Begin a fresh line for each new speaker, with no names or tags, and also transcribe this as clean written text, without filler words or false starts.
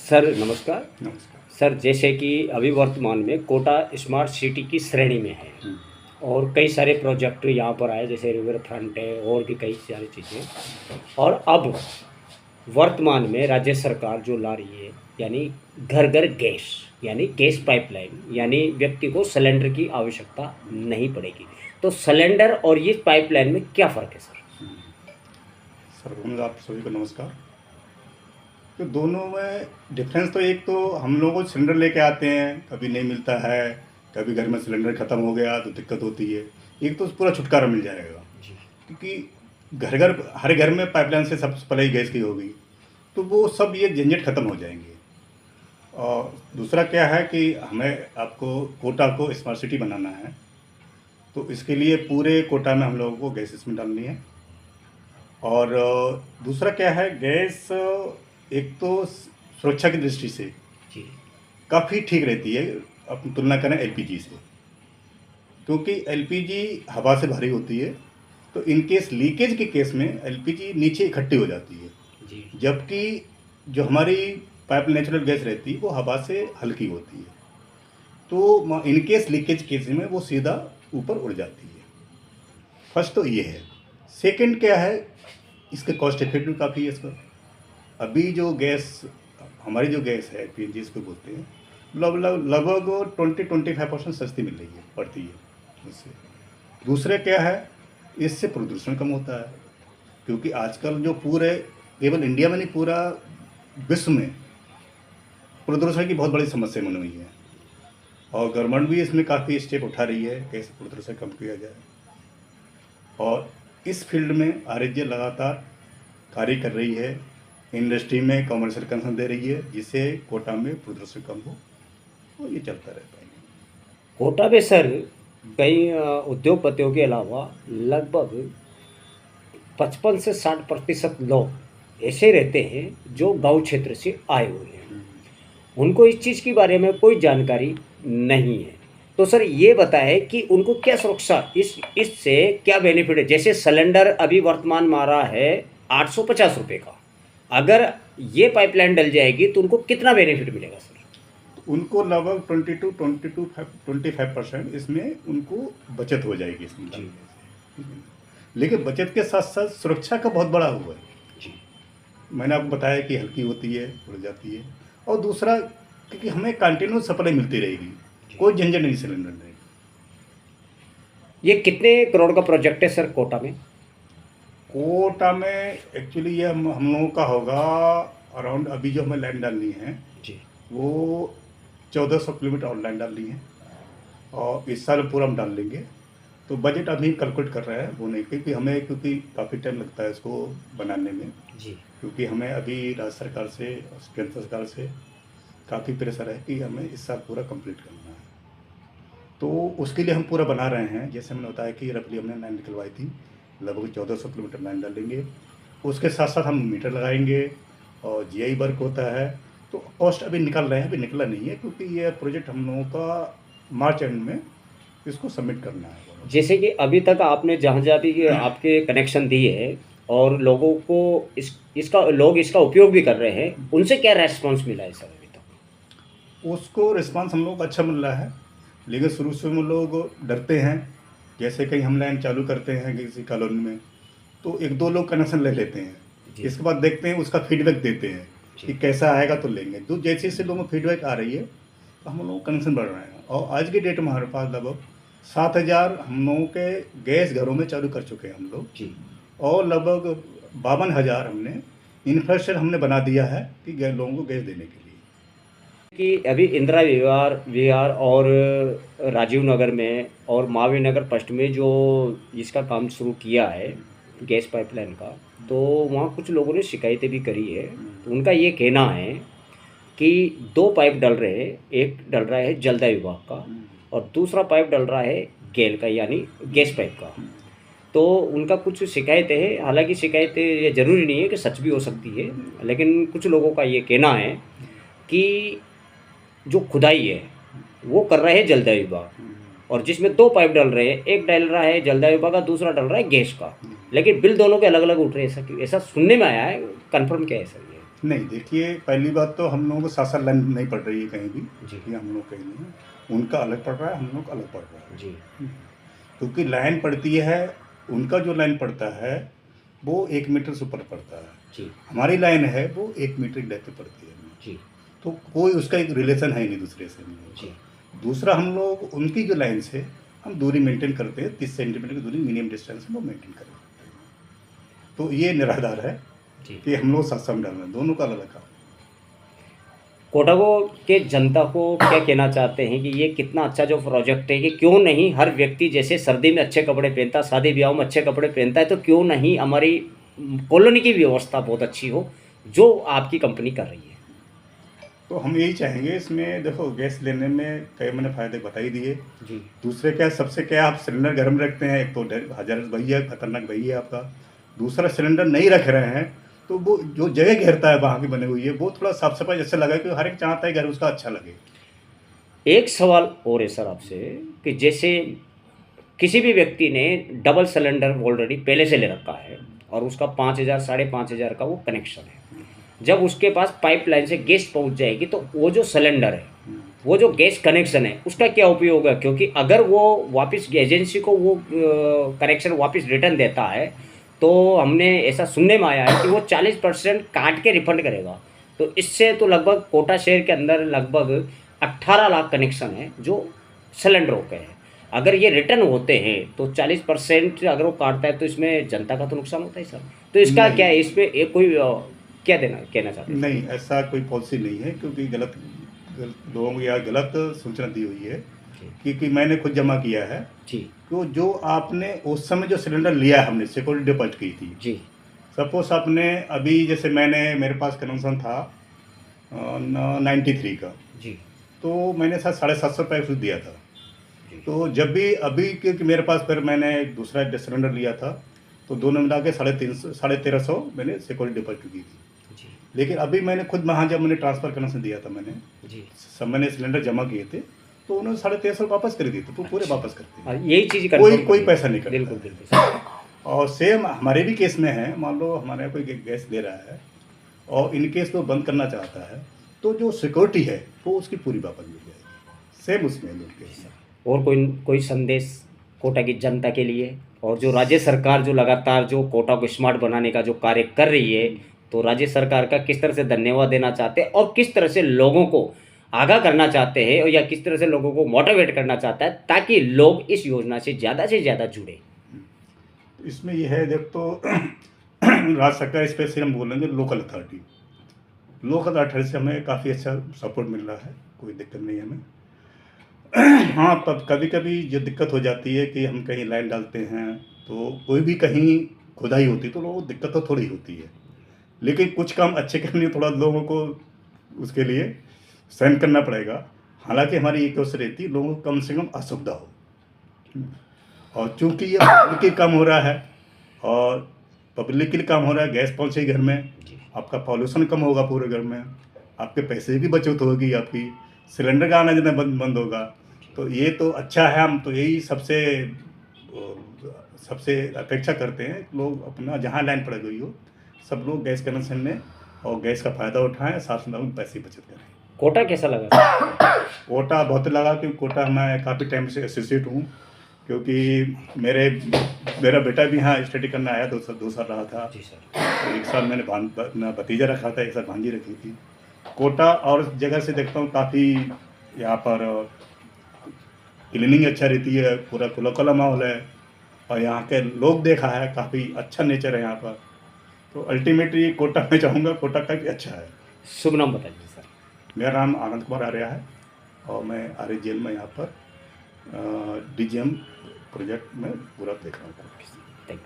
Sir नमस्कार।
नमस्कार।
Sir जैसे कि अभी वर्तमान में कोटा स्मार्ट सिटी की श्रेणी में है
हुँ,
और कई सारे प्रोजेक्ट यहाँ पर आए जैसे रिवर फ्रंट है और भी कई सारी चीज़ें। और अब वर्तमान में राज्य सरकार जो ला रही है यानी घर घर गैस यानी गैस पाइपलाइन यानी व्यक्ति को सिलेंडर की आवश्यकता नहीं पड़ेगी। तो सिलेंडर और ये पाइपलाइन में क्या फ़र्क है सर?
हुँ। सर्वप्रथम आप सभी को नमस्कार। तो दोनों में डिफ़रेंस तो एक तो हम लोग सिलेंडर लेके आते हैं, कभी नहीं मिलता है, कभी घर में सिलेंडर ख़त्म हो गया तो दिक्कत होती है। एक तो पूरा छुटकारा मिल जाएगा,
जी
क्योंकि घर-घर हर घर में पाइपलाइन से सब सप्लाई गैस की होगी, तो वो सब ये झंझट ख़त्म हो जाएँगे। और दूसरा क्या है कि हमें आपको कोटा को स्मार्ट सिटी बनाना है, तो इसके लिए पूरे कोटा में हम लोगों को गैस इसमें डालनी है। और दूसरा क्या है गैस एक तो सुरक्षा की दृष्टि से
जी
काफ़ी ठीक रहती है अपन तुलना करें एलपीजी से, क्योंकि एलपीजी हवा से भारी होती है, तो इन केस लीकेज के केस में एलपीजी नीचे इकट्ठी हो जाती है,
जी
जबकि जो हमारी पाइप नेचुरल गैस रहती है वो हवा से हल्की होती है, तो इन केस लीकेज केस में वो सीधा ऊपर उड़ जाती है। फर्स्ट तो ये है। सेकंड क्या है, इसके कॉस्ट इफेक्टिव काफ़ी है इसका। अभी जो गैस हमारी जो गैस है पीएनजी इसको बोलते हैं, लगभग 20-25% सस्ती मिल रही है पड़ती है इससे। दूसरे क्या है, इससे प्रदूषण कम होता है, क्योंकि आजकल जो पूरे केवल इंडिया में नहीं पूरा विश्व में प्रदूषण की बहुत बड़ी समस्या बनी हुई है, और गवर्नमेंट भी इसमें काफ़ी स्टेप उठा रही है कैसे प्रदूषण कम किया जाए। और इस फील्ड में आरएचए लगातार कार्य कर रही है, इंडस्ट्री में कमर्शियल कंसर्न दे रही है, जिससे कोटा में प्रदूषण कम हो, और ये चलता रहता है।
कोटा में सर कई उद्योगपतियों के अलावा लगभग 55 से 60% लोग ऐसे रहते हैं जो गांव क्षेत्र से आए हुए हैं। उनको इस चीज़ के बारे में कोई जानकारी नहीं है। तो सर ये बताएं कि उनको क्या सुरक्षा इससे क्या बेनिफिट है? जैसे सिलेंडर अभी वर्तमान में आ रहा है 850 रुपये का, अगर ये पाइपलाइन डल जाएगी तो उनको कितना बेनिफिट मिलेगा सर?
उनको लगभग 25% इसमें उनको बचत हो जाएगी इसमें डालने से। लेकिन बचत के साथ साथ सुरक्षा का बहुत बड़ा हुआ है।
जी
मैंने आपको बताया कि हल्की होती है, उड़ जाती है, और दूसरा क्योंकि हमें कंटिन्यू सप्लाई मिलती रहेगी, कोई झंझट नहीं सिलेंडर में।
ये कितने करोड़ का प्रोजेक्ट है सर कोटा में?
कोटा में एक्चुअली ये हम लोगों का होगा अराउंड, अभी जो हमें लाइन डालनी है
जी
वो 1400 किलोमीटर और लाइन डालनी है, और इस साल पूरा हम डाल लेंगे। तो बजट अभी कैलकुलेट कर रहे हैं वो नहीं, क्योंकि काफ़ी टाइम लगता है इसको बनाने में,
जी
क्योंकि हमें अभी राज्य सरकार से और केंद्र सरकार से काफ़ी प्रेशर है कि हमें इस साल पूरा कंप्लीट करना है। तो उसके लिए हम पूरा बना रहे हैं। जैसे मैंने बताया कि रफली हमने लाइन निकलवाई थी, लगभग 1400 किलोमीटर लाइन डालेंगे, उसके साथ साथ हम मीटर लगाएंगे और जीआई वर्क होता है। तो कॉस्ट अभी निकल रहे हैं, अभी निकला नहीं है, क्योंकि ये प्रोजेक्ट हम लोगों का मार्च एंड में इसको सबमिट करना है।
जैसे कि अभी तक आपने जहाँ जहाँ भी आपके कनेक्शन दिए हैं और लोगों को इसका उपयोग भी कर रहे हैं, उनसे क्या रेस्पॉन्स मिला है सर अभी तक?
उसको रिस्पांस हम लोग को अच्छा मिल रहा है, लेकिन शुरू से वो लोग डरते हैं। जैसे कहीं हम लाइन चालू करते हैं किसी कॉलोनी में, तो एक दो लोग कनेक्शन ले लेते हैं, इसके बाद देखते हैं, उसका फीडबैक देते हैं कि कैसा आएगा तो लेंगे। तो जैसे जैसे लोगों को फीडबैक आ रही है तो हम लोग कनेक्शन बढ़ रहे हैं, और आज की डेट में हमारे पास लगभग 7000 हम लोगों के गैस घरों में चालू कर चुके हैं हम लोग
जी
और लगभग 52,000 हमने इंफ्रास्ट्रक्चर हमने बना दिया है कि लोगों को गैस देने के लिए।
कि अभी इंदिरा विहार विहार और राजीव नगर में और महावीर नगर पश्चिम में जो इसका काम शुरू किया है गैस पाइपलाइन का, तो वहाँ कुछ लोगों ने शिकायतें भी करी है। तो उनका ये कहना है कि दो पाइप डल रहे हैं, एक डल रहा है जलदाय विभाग का और दूसरा पाइप डल रहा है गेल का यानी गैस पाइप का। तो उनका कुछ शिकायतें हैं, हालांकि शिकायतें ये ज़रूरी नहीं है कि सच भी हो सकती है, लेकिन कुछ लोगों का ये कहना है कि जो खुदाई है वो कर रहे हैं जलदाय विभाग, और जिसमें दो पाइप डल रहे हैं, एक डल रहा है जलदाय विभाग का, दूसरा डल रहा है गैस का, लेकिन बिल दोनों के अलग अलग उठ रहे हैं। ऐसा क्यों? ऐसा सुनने में आया है, कंफर्म क्या है सर ये?
नहीं, देखिए पहली बात तो हम लोगों को साथ-साथ लाइन नहीं पड़ रही है कहीं भी,
जी।
ये हम लोग कहीं नहीं है। उनका अलग पड़ रहा है, हम लोग का अलग पड़ रहा है।
जी।
हुँ। क्योंकि लाइन पड़ती है, उनका जो लाइन पड़ता है, वो 1 मीटर से ऊपर पड़ता है।
जी।
हमारी लाइन है, वो 1 मीटर की डेप्थ पे पड़ती है हमें।
जी।
तो कोई उसका एक रिलेशन है ही नहीं दूसरे से हम लोगों
जी।
का। दूसरा हम लोग उनकी जो लाइन से हम दूरी मेंटेन करते हैं, 30 सेंटीमीटर की दूरी मिनिमम डिस्टेंस हम लोग मेंटेन करते हैं। तो ये निराधार है
जी।
कि हम लोग साथ-साथ में डाल रहे हैं, दोनों का अलग-अलग काम है।
कोटागो के जनता को क्या कहना चाहते हैं कि ये कितना अच्छा जो प्रोजेक्ट है कि क्यों नहीं हर व्यक्ति जैसे सर्दी में अच्छे कपड़े पहनता, शादी ब्याह में अच्छे कपड़े पहनता है, तो क्यों नहीं हमारी कॉलोनी की व्यवस्था बहुत अच्छी हो, जो आपकी कंपनी कर रही है?
तो हम यही चाहेंगे इसमें देखो गैस लेने में कई मैंने फ़ायदे बता ही दिए।
जी।
दूसरे क्या सबसे क्या आप सिलेंडर घर में रखते हैं, एक तो हज़ारत वही है, खतरनाक वही है आपका। दूसरा सिलेंडर नहीं रख रहे हैं, तो वो जो जगह घेरता है वहाँ की बनी हुई है, वो थोड़ा साफ-सफाई जैसे लगे कि हर एक चाहता है घर उसका अच्छा लगे।
एक सवाल और है सर आपसे कि जैसे किसी भी व्यक्ति ने डबल सिलेंडर ऑलरेडी पहले से ले रखा है और उसका 5,000 साढ़े 5,000 का वो कनेक्शन है, जब उसके पास पाइपलाइन से गैस पहुंच जाएगी तो वो जो सिलेंडर है, वो जो गैस कनेक्शन है, उसका क्या उपयोग है? क्योंकि अगर वो वापस एजेंसी को वो कनेक्शन वापस रिटर्न देता है, तो हमने ऐसा सुनने में आया है कि वो 40% काट के रिफंड करेगा। तो इससे तो लगभग कोटा शहर के अंदर लगभग 18 लाख कनेक्शन है जो सिलेंडरों के हैं। अगर ये रिटर्न होते हैं तो 40% अगर वो काटता है तो इसमें जनता का तो नुकसान होता है सर। तो इसका क्या है,
नहीं,
इसमें एक कोई क्या देना कहना चाहते हैं?
नहीं ऐसा कोई पॉलिसी नहीं है क्योंकि लोगों को यहाँ गलत सूचना दी हुई है,
जी।
क्योंकि मैंने खुद जमा किया है।
जी।
तो जो आपने उस समय जो सिलेंडर लिया है हमने सिक्योरिटी डिपॉजिट की थी,
जी।
सपोज़ आपने अभी जैसे मेरे पास कनेक्शन था 93 का,
जी।
तो मैंने शायद 750 रुपये कुछ दिया था।
जी।
तो जब भी अभी क्योंकि मेरे पास फिर मैंने दूसरा सिलेंडर लिया था, तो दोनों मिला के 1350 मैंने सिक्योरिटी डिपॉजिट की थी।
जी।
लेकिन अभी मैंने खुद वहाँ जब मैंने ट्रांसफ़र कनेक्शन दिया था मैंने,
जी।
सब मैंने सिलेंडर जमा किए थे, तो उन्होंने 1350 वापस कर दिए थे, तो पूरे
अच्छा।
वापस करते हैं।
हाँ, यही चीज़
कोई
कंफर्म
कोई
करनी
पैसा
है।
नहीं कटता
बिल्कुल
है।
बिल्कुल सर।
और सेम हमारे भी केस में है, मान लो हमारे यहाँ कोई गैस ले रहा है और इन केस वो बंद करना चाहता है, तो जो सिक्योरिटी है वो उसकी पूरी वापस मिल जाएगी। सेम उसमें है दोनों केस में।
और कोई संदेश कोटा की जनता के लिए, और जो राज्य सरकार जो लगातार जो कोटा को स्मार्ट बनाने का जो कार्य कर रही है, तो राज्य सरकार का किस तरह से धन्यवाद देना चाहते हैं और किस तरह से लोगों को आगाह करना चाहते हैं, और या किस तरह से लोगों को मोटिवेट करना चाहता है ताकि लोग इस योजना से ज़्यादा जुड़े?
इसमें ये है देख तो राज्य सरकार स्पेशली हम बोलेंगे लोकल अथॉरिटी से हमें काफ़ी अच्छा सपोर्ट मिल रहा है, कोई दिक्कत नहीं है हमें। हाँ, तब कभी-कभी जो दिक्कत हो जाती है कि हम कहीं लाइन डालते हैं, तो कोई भी कहीं खुदाई होती है, तो लोगों को दिक्कत तो थोड़ी होती है। लेकिन कुछ काम अच्छे करने लिए थोड़ा लोगों को उसके लिए सहन करना पड़ेगा। हालाँकि हमारी ये कोशिश रहती है लोगों को कम से कम असुविधा हो। और चूँकि ये पब्लिक के काम हो रहा है और पब्लिक के लिए काम हो रहा है, गैस पहुँचेगी घर में, आपका पॉल्यूशन कम होगा पूरे घर में, आपके पैसे की बचत होगी आपकी, सिलेंडर का आना जाना बंद होगा। तो ये तो अच्छा है, हम तो यही सबसे अपेक्षा करते हैं लोग अपना जहाँ लाइन पड़ गई हो, सब लोग गैस कनेक्शन लें और गैस का फ़ायदा उठाएँ, साथ में पैसे की बचत करें।
कोटा कैसा लगा?
कोटा बहुत लगा क्योंकि कोटा मैं काफ़ी टाइम से एसोसिएट हूँ, क्योंकि मेरा बेटा भी यहाँ स्टडी करने आया, 2 साल रहा था।
जी सर।
तो 1 साल मैंने अपना भतीजा रखा था, 1 साल भांजी रखी थी। कोटा और जगह से देखता हूँ काफ़ी यहाँ पर क्लीनिंग अच्छा रहती है, पूरा खुला-खुला माहौल है और यहाँ के लोग देखा है काफ़ी अच्छा नेचर है यहाँ पर। तो अल्टीमेटली कोटा मैं चाहूँगा, कोटा काफ़ी अच्छा है।
शुभ नाम बताइए सर।
मेरा नाम आनंद कुमार आर्या है और मैं आर्य जेल में यहाँ पर डीजीएम प्रोजेक्ट में पूरा देख रहा हूँ।
Thank you.